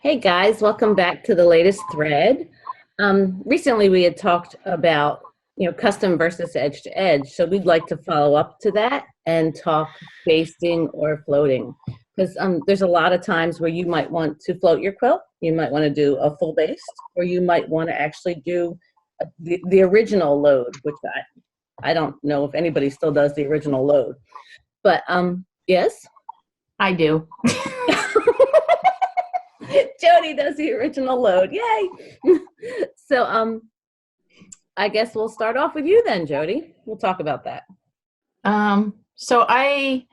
Hey guys, welcome back to the latest thread. Recently we had talked about, custom versus edge to edge. So we'd like to follow up to that and talk basting or floating. Because there's a lot of times where you might want to float your quilt. You might want to do a full baste, or you might want to actually do the original load, which I don't know if anybody still does the original load. But yes? I do. Jody does the original load. Yay. So I guess we'll start off with you then, Jody. We'll talk about that. So I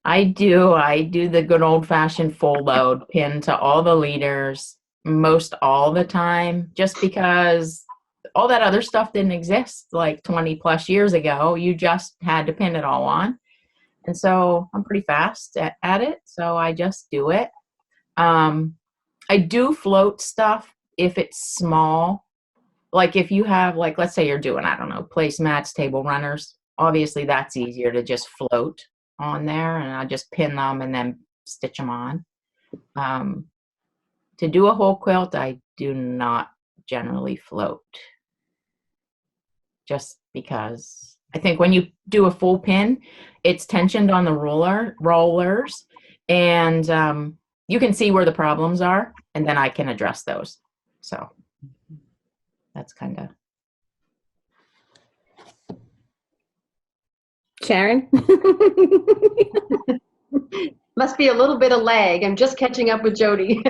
do the good old fashioned full load, pin to all the leaders most all the time, just because all that other stuff didn't exist like 20 plus years ago. You just had to pin it all on. And so I'm pretty fast at it. So I just do it. I do float stuff if it's small. Like if you have, like, let's say you're doing, I don't know, placemats, table runners. Obviously that's easier to just float on there, and I just pin them and then stitch them on. To do a whole quilt, I do not generally float. Just because I think when you do a full pin, it's tensioned on the rollers, and you can see where the problems are, and then I can address those. So that's kind of. Sharon? Must be a little bit of lag. I'm just catching up with Jody.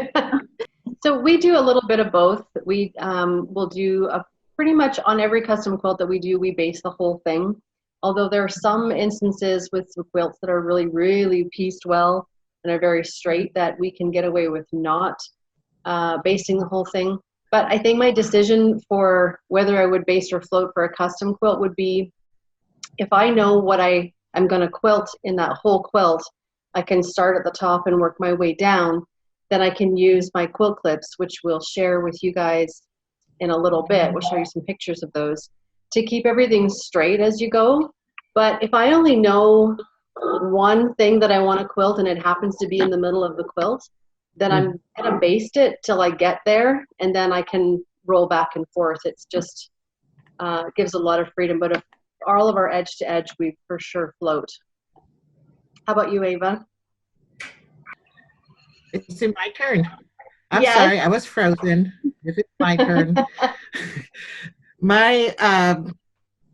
So we do a little bit of both. We will do pretty much on every custom quilt that we do, we base the whole thing. Although there are some instances with some quilts that are really, really pieced well and are very straight that we can get away with not basting the whole thing. But I think my decision for whether I would baste or float for a custom quilt would be, if I know what I'm going to quilt in that whole quilt, I can start at the top and work my way down. Then I can use my quilt clips, which we'll share with you guys in a little bit. We'll show you some pictures of those to keep everything straight as you go. But if I only know one thing that I want to quilt and it happens to be in the middle of the quilt, then I'm going to baste it till I get there, and then I can roll back and forth. It's just gives a lot of freedom. But if all of our edge to edge, we for sure float. How about you, Ava? It's my turn. I'm Yes. sorry, I was frozen. If it's my turn. My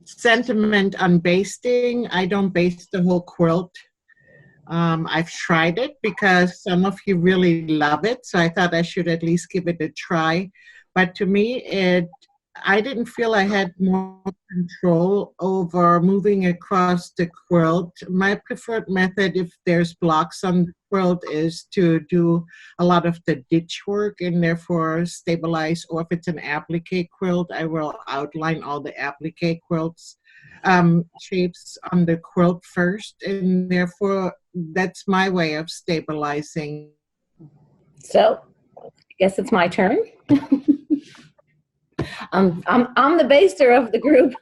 sentiment on basting, I don't baste the whole quilt. I've tried it because some of you really love it, so I thought I should at least give it a try. But to me, I didn't feel I had more control over moving across the quilt. My preferred method, if there's blocks on the quilt, is to do a lot of the ditch work and therefore stabilize. Or if it's an applique quilt, I will outline all the applique quilts shapes on the quilt first, and therefore that's my way of stabilizing. So I guess it's my turn. I'm the baster of the group.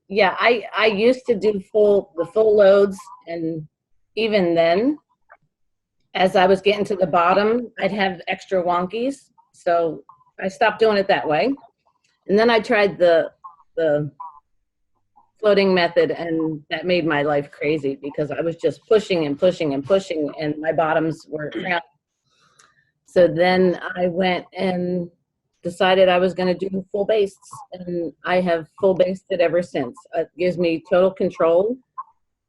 Yeah, I used to do the full loads, and even then, as I was getting to the bottom, I'd have extra wonkies, so I stopped doing it that way. And then I tried the floating method, and that made my life crazy because I was just pushing and pushing and pushing, and my bottoms were cramped. So then I went and decided I was going to do full bastes, and I have full basted ever since. It gives me total control,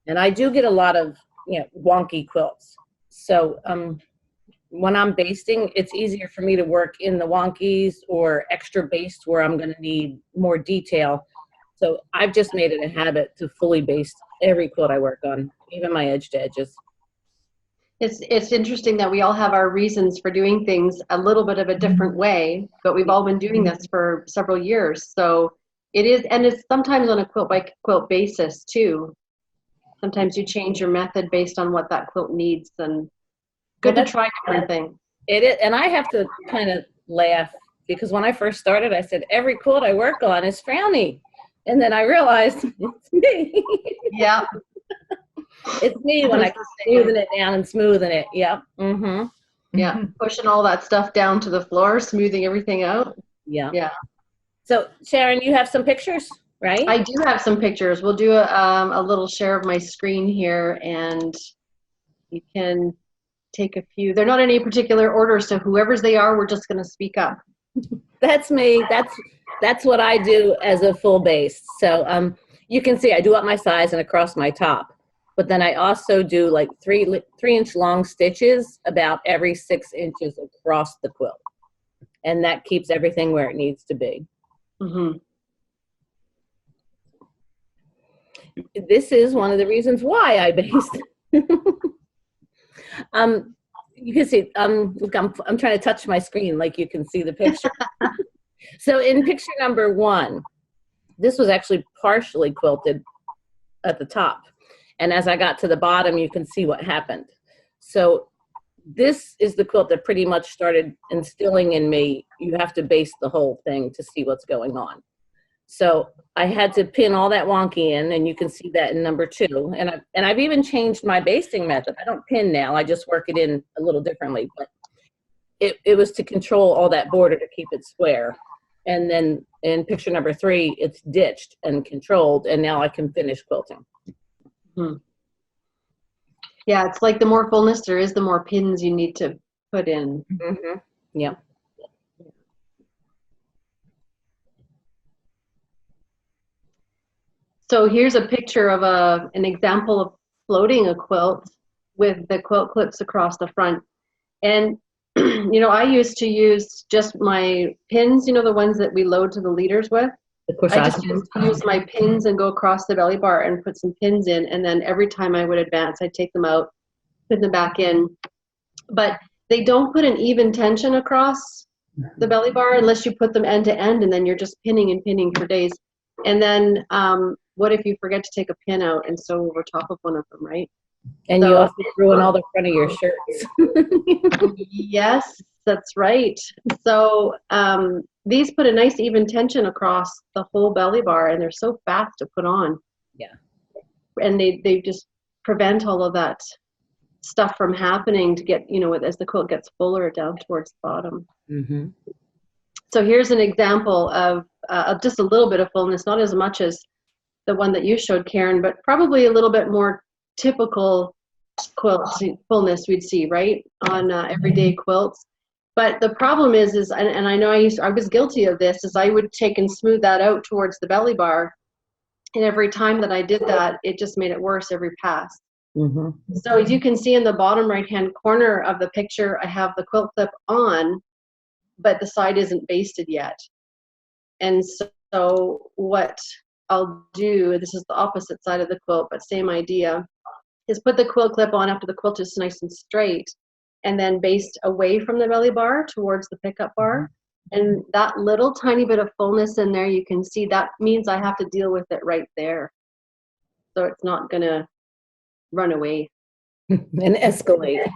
and I do get a lot of wonky quilts. So when I'm basting, it's easier for me to work in the wonkies or extra baste where I'm going to need more detail. So I've just made it a habit to fully baste every quilt I work on, even my edge to edges. It's interesting that we all have our reasons for doing things a little bit of a different way, but we've all been doing this for several years. So it is, and it's sometimes on a quilt by quilt basis too. Sometimes you change your method based on what that quilt needs, and good to try different things. It is, and I have to kind of laugh because when I first started, I said every quilt I work on is frowny, and then I realized it's me. Yeah. It's me when I keep smoothing it down and smoothing it. Yep. Mm-hmm. Yeah, pushing all that stuff down to the floor, smoothing everything out. Yeah. Yeah. So Sharon, you have some pictures, right? I do have some pictures. We'll do a little share of my screen here, and you can take a few. They're not in any particular order, so whoever's they are, we're just going to speak up. That's me. That's what I do as a full base. So you can see I do up my sides and across my top, but then I also do like 3-inch long stitches about every 6 inches across the quilt, and that keeps everything where it needs to be. Mm-hmm. This is one of the reasons why I based. You can see, look, I'm trying to touch my screen like you can see the picture. So in picture number 1, this was actually partially quilted at the top. And as I got to the bottom, you can see what happened. So this is the quilt that pretty much started instilling in me, you have to base the whole thing to see what's going on. So I had to pin all that wonky in, and you can see that in number 2. And I've even changed my basting method. I don't pin now, I just work it in a little differently. But it was to control all that border to keep it square. And then in picture number 3, it's ditched and controlled, and now I can finish quilting. Hmm. Yeah, it's like the more fullness there is, the more pins you need to put in. Mm-hmm. Yeah. So here's a picture of an example of floating a quilt with the quilt clips across the front. And, you know, I used to use just my pins, you know, the ones that we load to the leaders with. I just used to use my pins and go across the belly bar and put some pins in. And then every time I would advance, I'd take them out, put them back in. But they don't put an even tension across the belly bar unless you put them end to end, and then you're just pinning and pinning for days. And then what if you forget to take a pin out and sew over top of one of them, right? And you also ruin all the front of your shirts. Yes, that's right. So these put a nice even tension across the whole belly bar, and they're so fast to put on. Yeah. And they just prevent all of that stuff from happening to get, you know, as the quilt gets fuller down towards the bottom. Mm-hmm. So here's an example of just a little bit of fullness, not as much as the one that you showed, Karen, but probably a little bit more typical quilt fullness we'd see, right, on everyday quilts. But the problem is and I know I was guilty of this, is I would take and smooth that out towards the belly bar, and every time that I did that, it just made it worse every pass. Mm-hmm. So as you can see in the bottom right-hand corner of the picture, I have the quilt clip on, but the side isn't basted yet. And so what I'll do, this is the opposite side of the quilt, but same idea, is put the quilt clip on after the quilt is nice and straight, and then baste away from the belly bar towards the pickup bar. And that little tiny bit of fullness in there, you can see that means I have to deal with it right there. So it's not gonna run away. And escalate.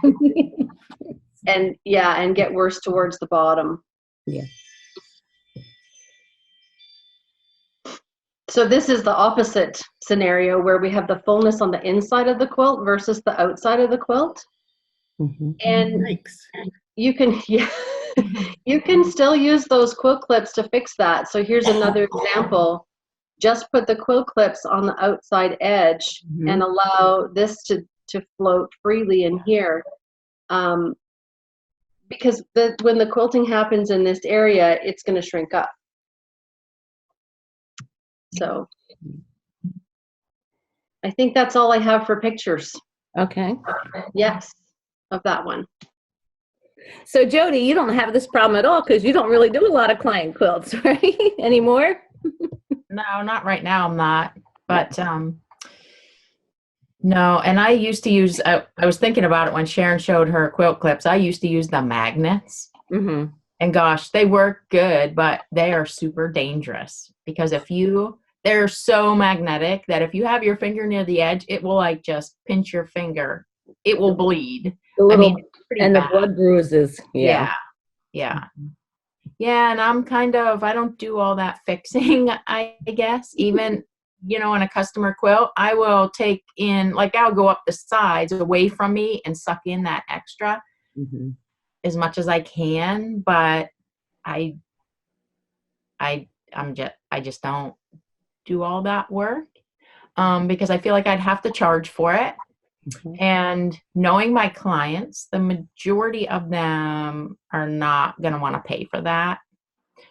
And yeah, and get worse towards the bottom. Yeah. So this is the opposite scenario where we have the fullness on the inside of the quilt versus the outside of the quilt. Mm-hmm. And Thanks. you can, yeah, you can still use those quilt clips to fix that. So here's another example. Just put the quilt clips on the outside edge and allow this to float freely in here. Because when the quilting happens in this area, it's going to shrink up. So I think that's all I have for pictures. Okay. Yes, of that one. So Jody, you don't have this problem at all because you don't really do a lot of client quilts, right? Anymore? No, not right now. I'm not. But no, and I used to use, I was thinking about it when Sharon showed her quilt clips. I used to use the magnets. Mm-hmm. And gosh, they work good, but they are super dangerous because they're so magnetic that if you have your finger near the edge, it will like just pinch your finger. It will bleed. And the blood bruises. Yeah. Yeah. Yeah. And I don't do all that fixing, I guess. Even, in a customer quilt, I will take in, like I'll go up the sides away from me and suck in that extra. Mm-hmm. as much as I can, but I just don't do all that work because I feel like I'd have to charge for it. And knowing my clients, the majority of them are not going to want to pay for that.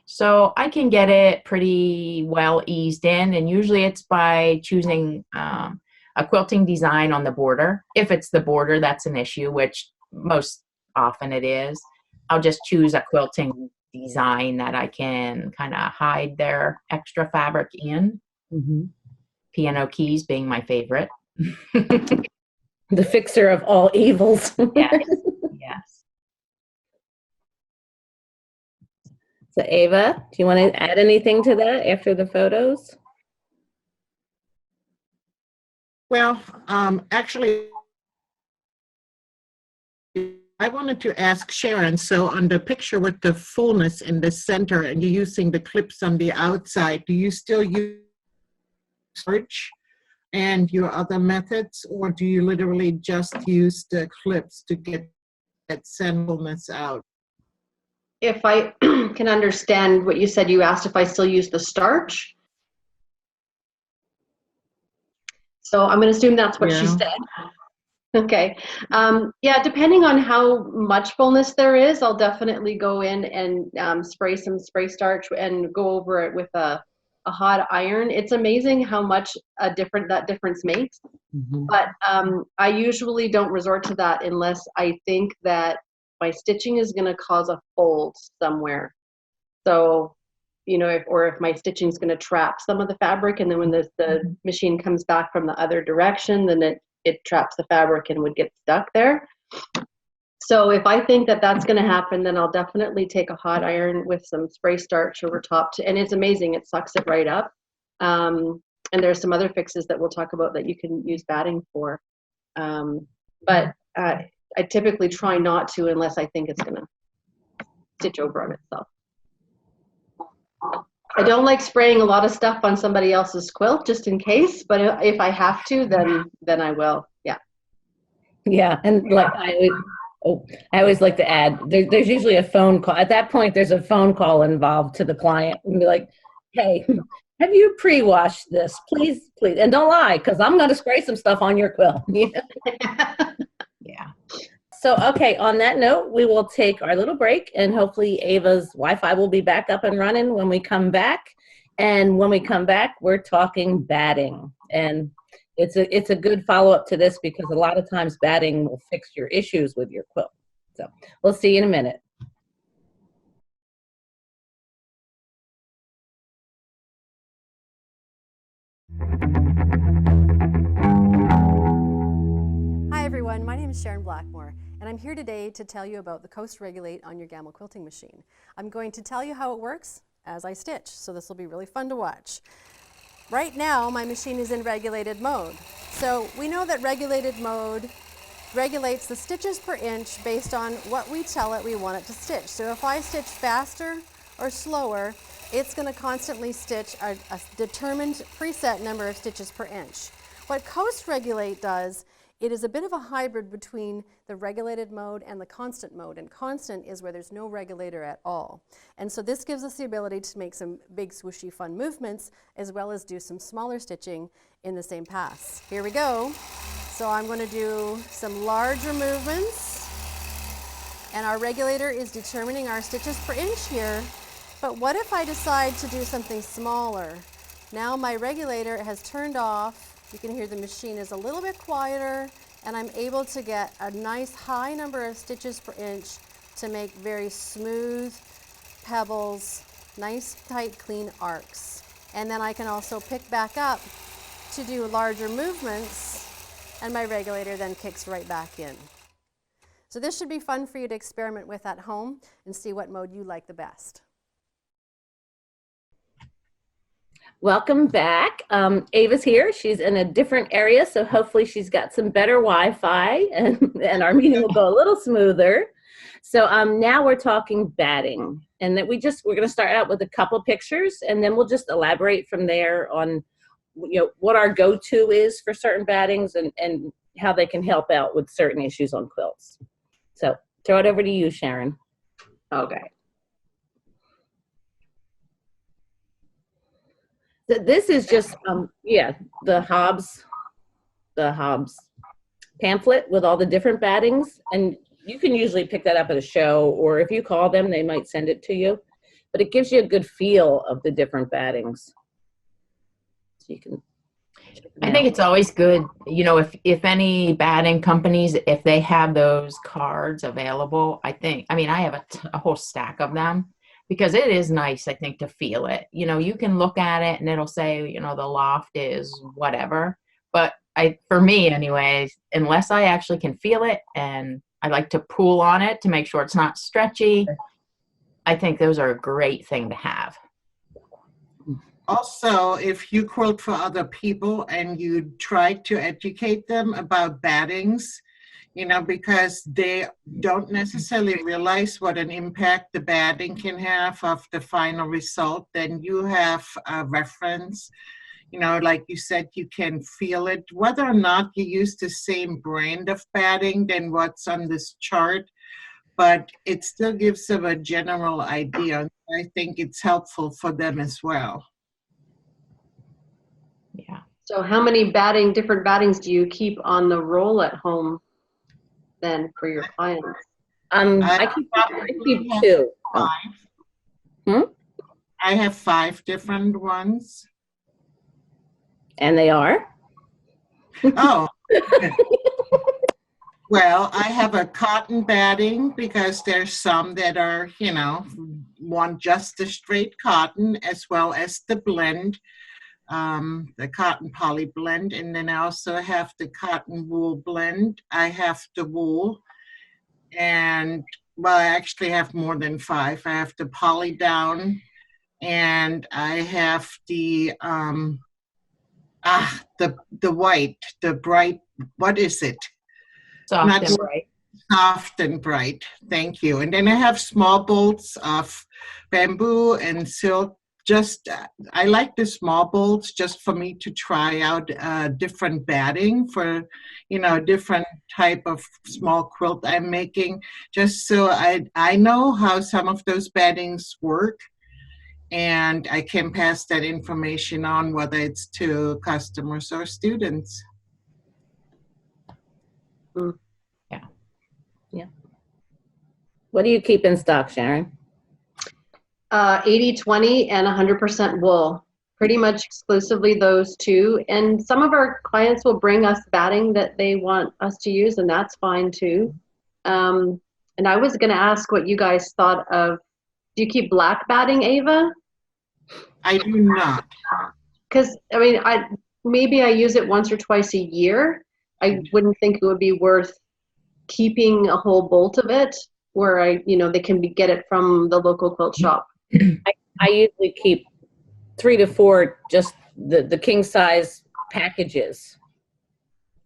So I can get it pretty well eased in, and usually it's by choosing a quilting design on the border. If it's the border that's an issue, which most often it is, I'll just choose a quilting design that I can kind of hide their extra fabric in. Piano keys being my favorite. The fixer of all evils. Yes. Yes. So Ava, do you want to add anything to that after the photos? Well, actually, I wanted to ask Sharon, so on the picture with the fullness in the center and you're using the clips on the outside, do you still use search and your other methods, or do you literally just use the clips to get that centerness out? If I can understand what you said, you asked if I still use the starch. So I'm going to assume that's what she said. Okay. Yeah, depending on how much fullness there is, I'll definitely go in and spray some spray starch and go over it with a hot iron. It's amazing how much that difference makes. But I usually don't resort to that unless I think that my stitching is going to cause a fold somewhere. So, you know, if my stitching is going to trap some of the fabric, and then when the machine comes back from the other direction, then it traps the fabric and would get stuck there. So if I think that that's going to happen, then I'll definitely take a hot iron with some spray starch over top, and it's amazing. It sucks it right up. And there's some other fixes that we'll talk about that you can use batting for. But I typically try not to unless I think it's going to stitch over on itself. I don't like spraying a lot of stuff on somebody else's quilt just in case, but if I have to, then I will. Yeah. Yeah, and like I always like to add, there's usually a phone call. At that point, there's a phone call involved to the client and be like, hey, have you pre-washed this? Please, please. And don't lie, because I'm going to spray some stuff on your quilt. Yeah. So, okay, on that note, we will take our little break, and hopefully Ava's Wi-Fi will be back up and running when we come back. And when we come back, we're talking batting. And it's a good follow-up to this, because a lot of times batting will fix your issues with your quilt. So we'll see you in a minute. Hi everyone, my name is Sharon Blackmore, and I'm here today to tell you about the Coast Regulate on your Gamma quilting machine. I'm going to tell you how it works as I stitch, so this will be really fun to watch. Right now, my machine is in regulated mode. So we know that regulated mode regulates the stitches per inch based on what we tell it we want it to stitch. So if I stitch faster or slower, it's going to constantly stitch a determined preset number of stitches per inch. What Coast Regulate does, it is a bit of a hybrid between the regulated mode and the constant mode, and constant is where there's no regulator at all. And so this gives us the ability to make some big swooshy fun movements, as well as do some smaller stitching in the same pass. Here we go. So I'm going to do some larger movements, and our regulator is determining our stitches per inch here. But what if I decide to do something smaller? Now my regulator has turned off. You can hear the machine is a little bit quieter, and I'm able to get a nice high number of stitches per inch to make very smooth pebbles, nice tight clean arcs. And then I can also pick back up to do larger movements, and my regulator then kicks right back in. So this should be fun for you to experiment with at home and see what mode you like the best. Welcome back. Ava's here. She's in a different area, so hopefully she's got some better Wi-Fi, and our meeting will go a little smoother. So now we're talking batting, and that we're going to start out with a couple pictures, and then we'll just elaborate from there on, you know, what our go-to is for certain battings and how they can help out with certain issues on quilts. So throw it over to you, Sharon. Okay. This is just, the Hobbs pamphlet with all the different battings. And you can usually pick that up at a show, or if you call them, they might send it to you. But it gives you a good feel of the different battings. So you can check them I think out. it's always good, you know, if any batting companies, if they have those cards available, I have a whole stack of them, because it is nice, I think, to feel it. You know, you can look at it and it'll say, you know, the loft is whatever. But for me anyways, unless I actually can feel it, and I like to pull on it to make sure it's not stretchy, I think those are a great thing to have. Also, if you quilt for other people and you try to educate them about battings, you know, because they don't necessarily realize what an impact the batting can have of the final result, then you have a reference. You know, like you said, you can feel it. Whether or not you use the same brand of batting than what's on this chart, but it still gives them a general idea. I think it's helpful for them as well. Yeah. So how many different battings do you keep on the roll at home then for your clients? I keep two. Oh. I have 5 different ones. And they are? Oh. Well, I have a cotton batting because there's some that are, you know, want just the straight cotton, as well as the blend, the cotton poly blend. And then I also have the cotton wool blend. I have the wool, and well, I actually have more than 5. I have the poly down, and I have the white, the bright, what is it? Soft Not and bright. soft and bright. Thank you. And then I have small bolts of bamboo and silk. Just, I like the small bolts just for me to try out different batting for, you know, different type of small quilt I'm making, just so I know how some of those battings work, and I can pass that information on, whether it's to customers or students. Yeah. What do you keep in stock, Sharon? 80/20 and 100% wool. Pretty much exclusively those two. And some of our clients will bring us batting that they want us to use, and that's fine too. And I was going to ask what you guys thought of, do you keep black batting, Ava? I do not. Because, I mean, maybe I use it once or twice a year. I wouldn't think it would be worth keeping a whole bolt of it, where they can get it from the local quilt shop. I usually keep 3 to 4, just the king size packages,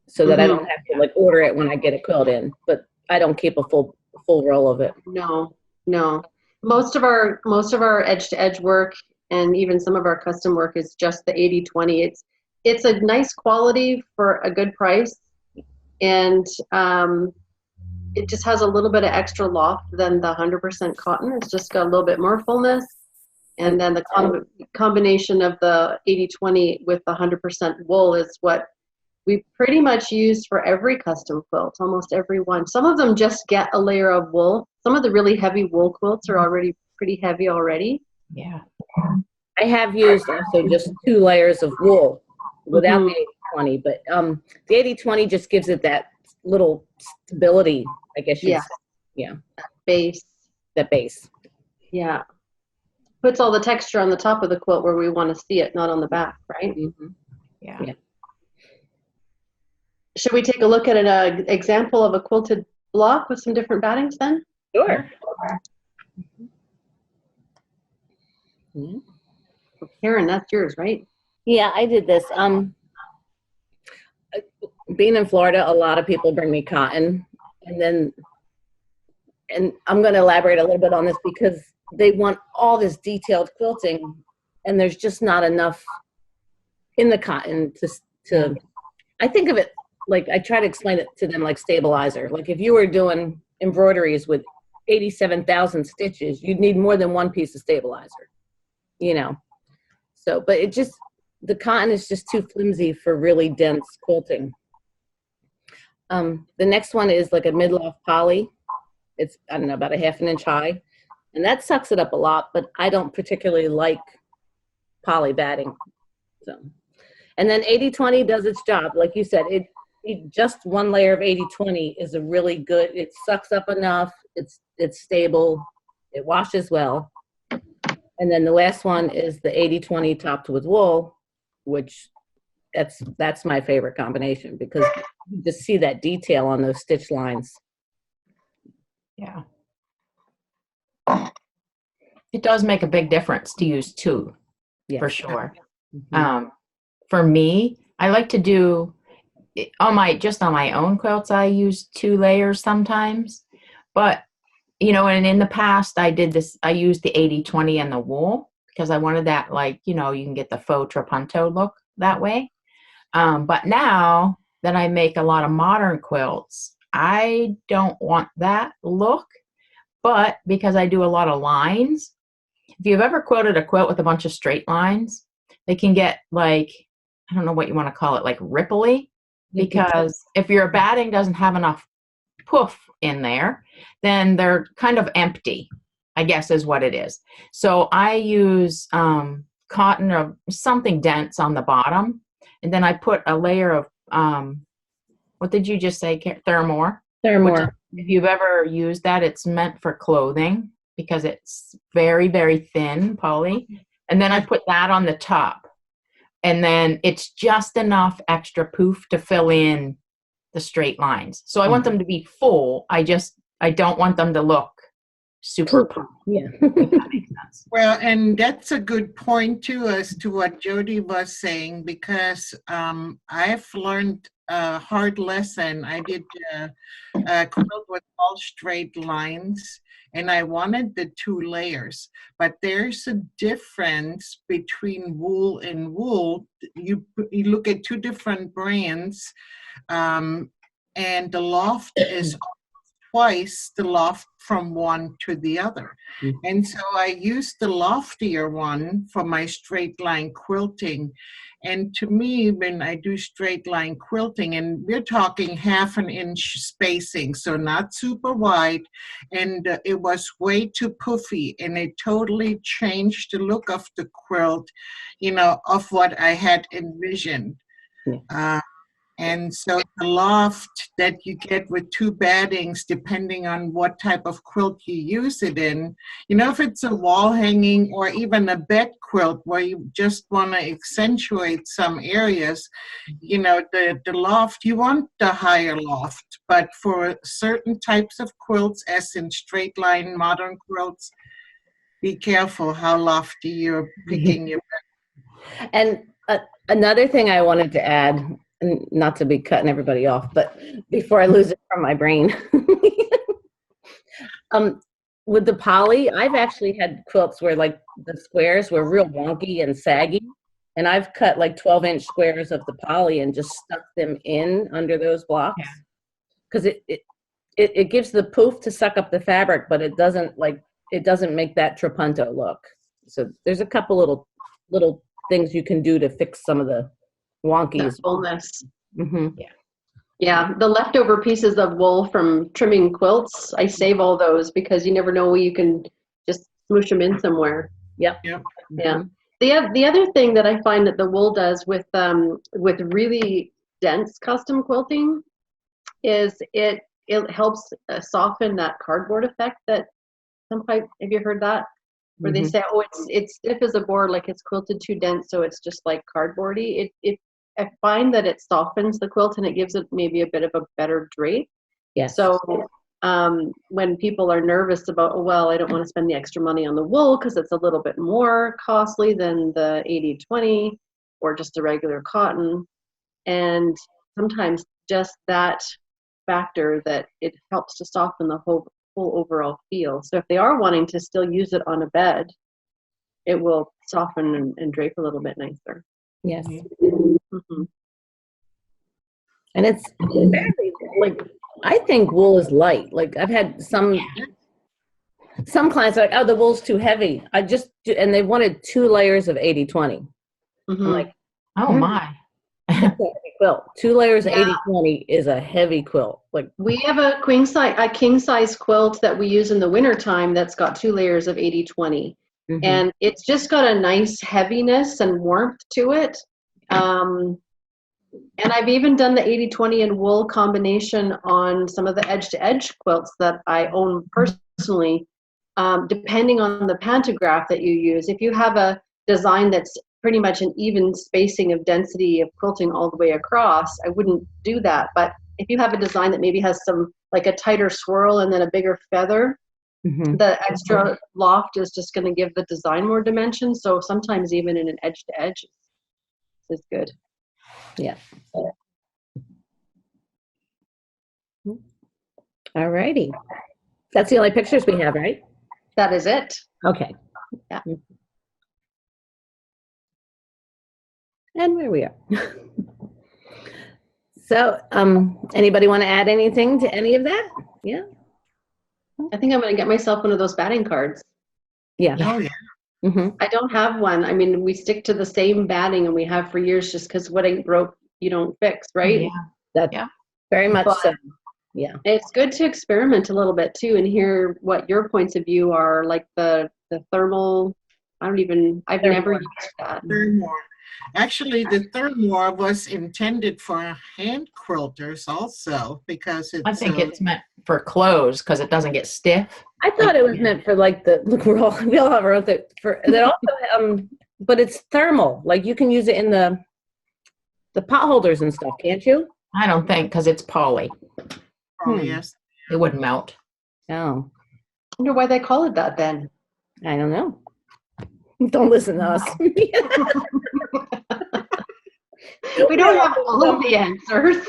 so that I don't have to like order it when I get a quilt in. But I don't keep a full roll of it. No. Most of our edge to edge work, and even some of our custom work, is just the 80/20. It's a nice quality for a good price, and it just has a little bit of extra loft than the 100% cotton. It's just got a little bit more fullness. And then the combination of the 80/20 with the 100% wool is what we pretty much use for every custom quilt, almost every one. Some of them just get a layer of wool. Some of the really heavy wool quilts are already pretty heavy already. Yeah. I have used also just 2 layers of wool without the 80/20, but the 80/20 just gives it that little stability, I guess you'd say. Yeah. Base. That base. Yeah. Puts all the texture on the top of the quilt where we want to see it, not on the back, right? Mm-hmm. Yeah. Should we take a look at an example of a quilted block with some different battings then? Sure. Karen, that's yours, right? Yeah, I did this. Being in Florida, a lot of people bring me cotton, and I'm going to elaborate a little bit on this because they want all this detailed quilting, and there's just not enough in the cotton to I think of it like, I try to explain it to them like stabilizer. Like if you were doing embroideries with 87,000 stitches, you'd need more than one piece of stabilizer, you know. So, but it just, the cotton is just too flimsy for really dense quilting. The next one is like a mid-loft poly. It's, I don't know, about a ½ inch high. And that sucks it up a lot, but I don't particularly like poly batting. So, and then 80/20 does its job. Like you said, it just one layer of 80/20 is a really good, it sucks up enough, it's stable, it washes well. And then the last one is the 80/20 topped with wool, which that's my favorite combination because you just see that detail on those stitch lines. Yeah. It does make a big difference to use two, Yeah. for sure. Mm-hmm. For me, I like to do on my own quilts. I use 2 layers sometimes, but you know, and in the past I did this. I used the 80/20 and the wool because I wanted that, like, you know, you can get the faux trapunto look that way. But now that I make a lot of modern quilts, I don't want that look. But because I do a lot of lines, if you've ever quilted a quilt with a bunch of straight lines, they can get like, I don't know what you want to call it, like ripply. Because if your batting doesn't have enough poof in there, then they're kind of empty, I guess is what it is. So I use cotton or something dense on the bottom, and then I put a layer of, what did you just say, Thermore? Thermore. If you've ever used that, it's meant for clothing because it's very, very thin poly. And then I put that on the top. And then it's just enough extra poof to fill in the straight lines. So I want them to be full. I don't want them to look super poof. Yeah. If that makes sense. Well, and that's a good point too, as to what Jody was saying, because I've learned a hard lesson. I did a quilt with all straight lines, and I wanted the 2 layers, but there's a difference between wool and wool. You look at 2 different brands, and the loft is twice the loft from one to the other. And so I used the loftier one for my straight line quilting. And to me, when I do straight line quilting, and we're talking ½ an inch spacing, so not super wide, and it was way too poofy, and it totally changed the look of the quilt, you know, of what I had envisioned. And so the loft that you get with 2 battings, depending on what type of quilt you use it in, you know, if it's a wall hanging or even a bed quilt where you just want to accentuate some areas, you know, the loft, you want the higher loft. But for certain types of quilts, as in straight line modern quilts, be careful how lofty you're picking your bed. And another thing I wanted to add, and not to be cutting everybody off, but before I lose it from my brain, with the poly, I've actually had quilts where like the squares were real wonky and saggy, and I've cut like 12-inch squares of the poly and just stuck them in under those blocks because it gives the poof to suck up the fabric, but it doesn't make that trapunto look. So there's a couple little things you can do to fix some of the wonkies. Fullness. Mm-hmm. Yeah, the leftover pieces of wool from trimming quilts, I save all those because you never know, you can just smoosh them in somewhere. Yep. Yep. Yeah. The other thing that I find that the wool does with really dense custom quilting is it helps soften that cardboard effect that sometimes, have you heard that? Where they say, oh, it's stiff as a board, like it's quilted too dense, so it's just like cardboardy. I find that it softens the quilt and it gives it maybe a bit of a better drape. Yes. So when people are nervous about, oh, well, I don't want to spend the extra money on the wool because it's a little bit more costly than the 80/20 or just the regular cotton. And sometimes just that factor that it helps to soften the whole overall feel. So if they are wanting to still use it on a bed, it will soften and drape a little bit nicer. Yes. Mm-hmm. And it's fairly, like, I think wool is light. Like I've had some clients are like, oh, the wool's too heavy. And they wanted 2 layers of 80/20. I'm Mhm. like, Oh my. that's a heavy quilt. 2 layers of Yeah. 80/20 is a heavy quilt. Like, We have a king size quilt that we use in the wintertime that's got 2 layers of 80/20. mhm. And it's just got a nice heaviness and warmth to it. And I've even done the 80/20 and wool combination on some of the edge-to-edge quilts that I own personally, depending on the pantograph that you use. If you have a design that's pretty much an even spacing of density of quilting all the way across, I wouldn't do that. But if you have a design that maybe has some, like a tighter swirl and then a bigger feather, Mhm. the extra loft is just going to give the design more dimension. So sometimes even in an edge-to-edge is good. Yeah. All righty. That's the only pictures we have, right? That is it. Okay. Yeah. And where we are. So, anybody want to add anything to any of that? Yeah. I think I'm going to get myself one of those batting cards. Yeah. Oh, yeah. Mhm. I don't have one. I mean, we stick to the same batting and we have for years just because what ain't broke, you don't fix, right? Yeah. That Yeah. very much But- so. Yeah. It's good to experiment a little bit too and hear what your points of view are, like the thermal. I've never used that. Thermoir. Actually, the thermoir was intended for hand quilters also because it's. I think it's meant for clothes because it doesn't get stiff. I thought it was meant for like look, we all have our own thing for that also, but it's thermal. Like you can use it in the pot holders and stuff, can't you? I don't think because it's poly. Yes. It wouldn't melt. Oh, I wonder why they call it that then. I don't know. Don't listen to us. We don't have all of the answers.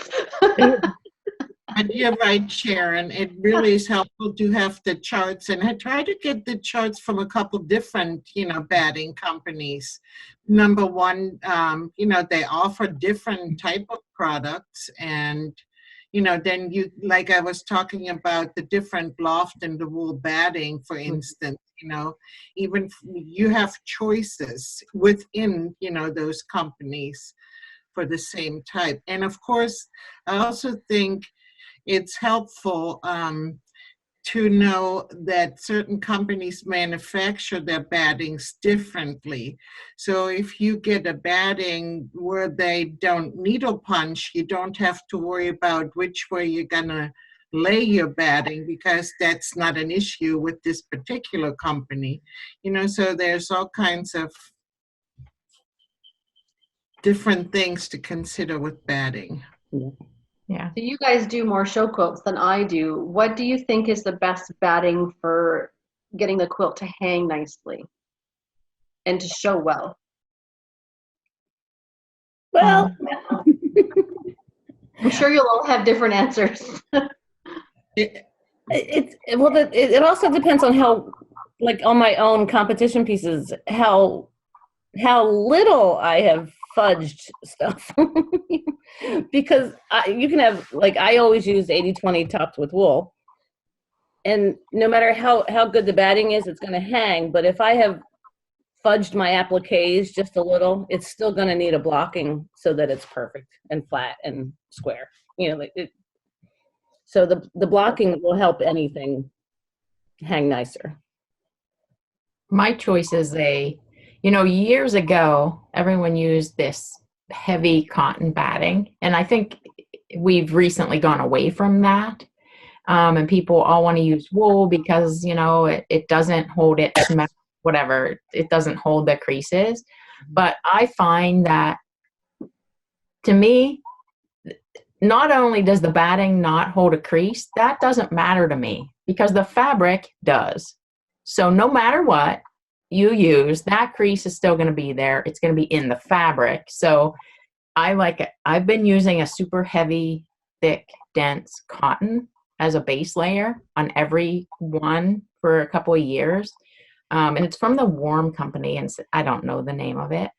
And you're right, Sharon. It really is helpful to have the charts, and I try to get the charts from a couple different, batting companies. Number one, they offer different type of products, and then like I was talking about the different loft and the wool batting, for instance. Even you have choices within, those companies for the same type, and of course, I also think it's helpful to know that certain companies manufacture their battings differently. So if you get a batting where they don't needle punch, you don't have to worry about which way you're gonna lay your batting because that's not an issue with this particular company. So there's all kinds of different things to consider with batting. Yeah. So you guys do more show quilts than I do. What do you think is the best batting for getting the quilt to hang nicely and to show well? Well, I'm sure you'll all have different answers. it also depends on how, like on my own competition pieces, how little I have fudged stuff. Because you can have, like, I always use 80/20 topped with wool, and no matter how good the batting is, it's going to hang. But if I have fudged my appliques just a little, it's still going to need a blocking so that it's perfect and flat and square. So the blocking will help anything hang nicer. My choice is years ago, everyone used this heavy cotton batting. And I think we've recently gone away from that. And people all want to use wool because, it doesn't hold it, whatever. It doesn't hold the creases. But I find that, to me, not only does the batting not hold a crease, that doesn't matter to me because the fabric does. So no matter what you use, that crease is still going to be there. It's going to be in the fabric. So I like it. I've been using a super heavy, thick, dense cotton as a base layer on every one for a couple of years. And it's from the Warm Company, and I don't know the name of it.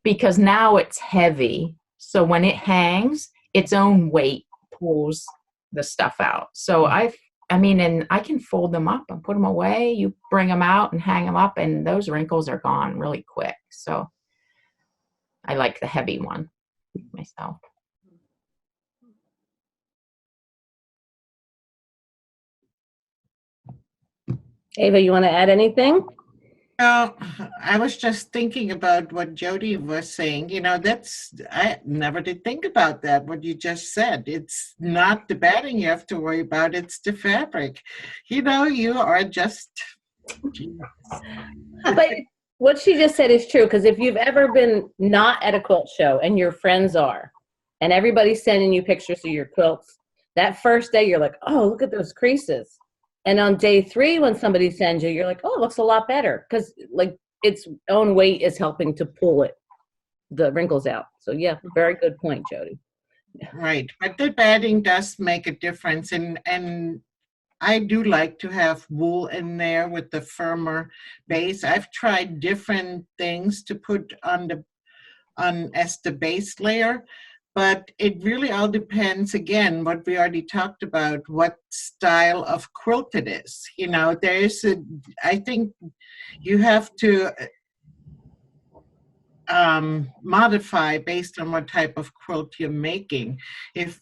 Because now it's heavy. So when it hangs, its own weight pulls the stuff out. So I mean, and I can fold them up and put them away. You bring them out and hang them up, and those wrinkles are gone really quick. So I like the heavy one myself. Ava, you want to add anything? I was just thinking about what Jody was saying. I never did think about that, what you just said. It's not the batting you have to worry about, it's the fabric. You are just. But what she just said is true, because if you've ever been not at a quilt show and your friends are, and everybody's sending you pictures of your quilts, that first day you're like, oh, look at those creases. And on day 3, when somebody sends you, you're like, oh, it looks a lot better, because like its own weight is helping to pull the wrinkles out. So yeah, very good point, Jody. Right, but the batting does make a difference, and I do like to have wool in there with the firmer base. I've tried different things to put on as the base layer, but it really all depends, again, what we already talked about, what style of quilt it is. I think you have to modify based on what type of quilt you're making.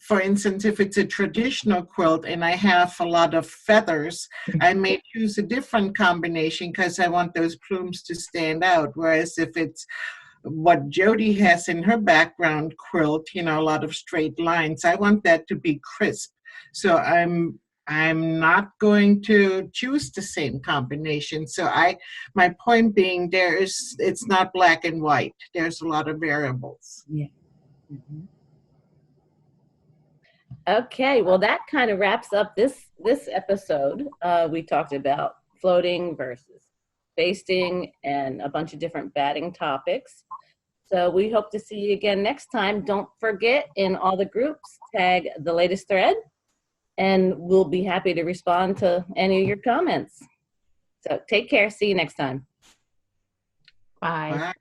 For instance, if it's a traditional quilt and I have a lot of feathers, I may choose a different combination because I want those plumes to stand out. Whereas if it's what Jody has in her background quilt, a lot of straight lines, I want that to be crisp. So I'm not going to choose the same combination. So my point being, it's not black and white. There's a lot of variables. Yeah. Mm-hmm. Okay, well, that kind of wraps up this episode. We talked about floating versus basting and a bunch of different batting topics. So we hope to see you again next time. Don't forget, in all the groups, tag the latest thread, and we'll be happy to respond to any of your comments. So take care. See you next time. Bye. Bye.